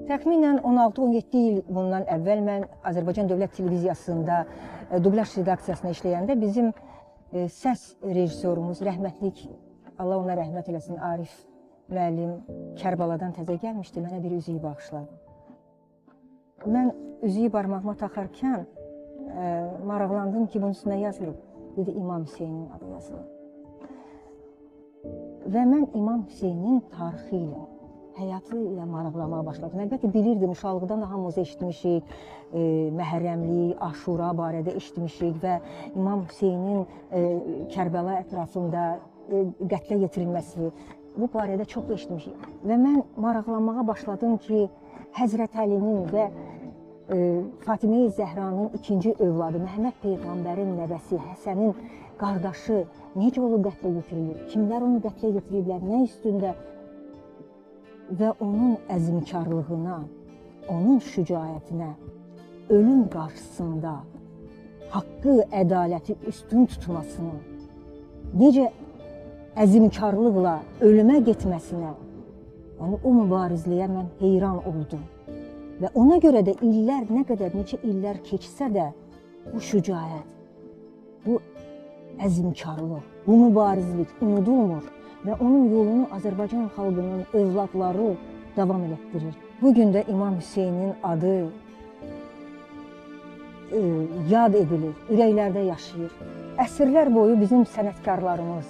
Təxminən 16-17 il bundan əvvəl mən Azərbaycan Dövlət Televiziyasında dublaj redaksiyasında işləyəndə bizim səs rejissorumuz, rəhmətlik, Allah ona rəhmət eləsin, Arif müəllim Kərbaladan təzə gəlmişdi, mənə bir üzüyü bağışladı. Mən üzüyü barmağıma taxarkən maraqlandım ki, bunun üstünə yazılıb. Dedi, İmam Hüseynin adı yazılıb. Və mən İmam Hüseynin tarixi ilə, həyatı ilə maraqlamaya başladım. Əlbəttə bilirdim, uşaqlıqdan da hamımız eşitmişik, Məhərrəmlik, Aşura barədə eşitmişik və İmam Hüseynin Kərbəla ətrafında qətlə yetirilməsi, bu barədə çox eşitmişik. Və mən maraqlanmağa başladım ki, Həzrət Əlinin və Fatimə-i Zəhranın ikinci övladı, Məhəmməd Peyğəmbərin nəvəsi, Həsənin qardaşı necə olub qətlə yetirilir? Kimlər onu qətlə yetiriblər? Nə üstündə? Və onun əzmkarlığına, onun şücaətinə, ölüm qarşısında haqqı, ədaləti üstün tutmasını, necə əzmkarlıqla ölümə getməsinə, yəni o mübarizliyə mən heyran oldum. Və ona görə də illər, nə qədər, neçə illər keçsə də bu şücaət, bu əzmkarlıq, bu mübarizlik unudulmur və onun yolunu Azərbaycan xalqının övladları davam elətdirir. Bugün də İmam Hüseynin adı yad edilir, ürəklərdə yaşayır. Əsrlər boyu bizim sənətkarlarımız,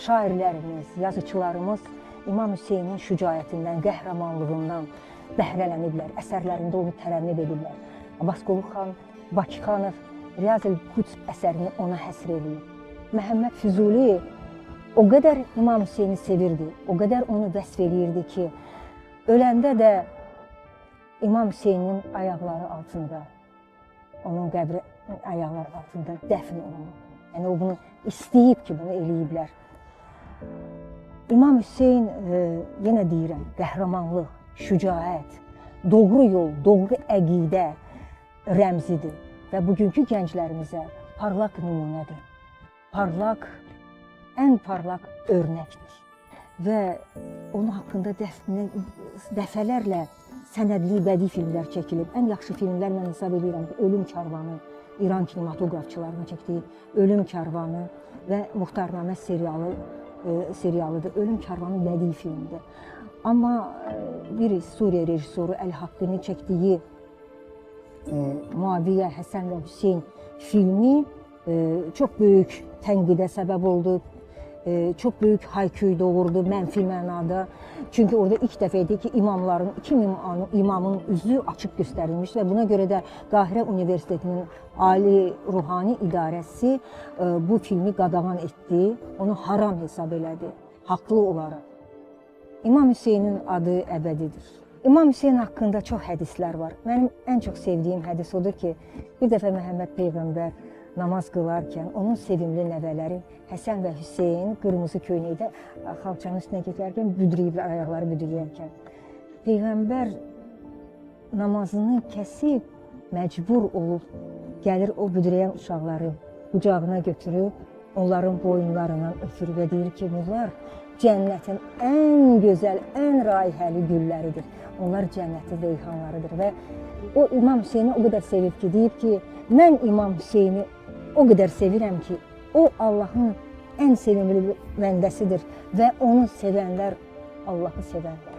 şairlərimiz, yazıçılarımız İmam Hüseynin şücaətindən, qəhrəmanlığından bəhrələniblər, əsərlərində onu tərənnüm edirlər. Abbasqulu xan Bakıxanov Riyaz-ül-Quds əsərini ona həsr edir. Məhəmməd Füzuli o qədər İmam Hüseyni sevirdi, o qədər onu vəsf edirdi ki, öləndə də İmam Hüseynin ayaqları altında, onun qəbri ayaqları altında dəfn olunur. Yəni o bunu istəyib ki, bunu eləyiblər. İmam Hüseyn, yenə deyirəm, qəhrəmanlıq, şücaət, doğru yol, doğru əqidə rəmzidir və bugünkü gənclərimizə parlaq nümunədir. Parlaq, ən parlaq örnəkdir və onun haqqında dəfələrlə sənədli bədii filmlər çəkilib. Ən yaxşı filmlər mən hesab edirəm ki, Ölüm Karvanı, İran kinematografçılarına çəkdiyi Ölüm Karvanı və Muxtarnamə serialıdır. Ölüm Karvanı bədii filmdir. Amma bir Suriya rejissoru Əl-Haqqinin çəkdiyi Muaviyə, Həsən və Hüseyn filmi çox böyük tənqidə səbəb oldu, çox böyük hay-küy doğurdu, mənfi mənada. Çünki orada ilk dəfə idi ki, iki imamın üzü açıq göstərilmiş və buna görə də Qahirə Universitetinin Ali Ruhani İdarəsi bu filmi qadağan etdi, onu haram hesab elədi, haqlı olaraq. İmam Hüseynin adı əbədidir. İmam Hüseyn haqqında çox hədislər var. Mənim ən çox sevdiyim hədis odur ki, bir dəfə Məhəmməd Peyğəmbər namaz qılarkən, onun sevimli nəvələri Həsən və Hüseyn qırmızı köynəkdə xalçanın üstünə getərkən, büdrəyiblər, ayaqları büdrəyərkən. Peyğəmbər namazını kəsib, məcbur olub, gəlir o büdrəyən uşaqları qucağına götürüb, onların boyunlarından öpür və deyir ki, bunlar cənnətin ən gözəl, ən raihəli gülləridir. Onlar cənnətin reyhanlarıdır və o İmam Hüseyni o qədər sevib ki, deyib ki, mən İmam Hüseyni o qədər sevirəm ki, o Allahın ən sevimli bəndəsidir və onu sevənlər Allahı sevənlər.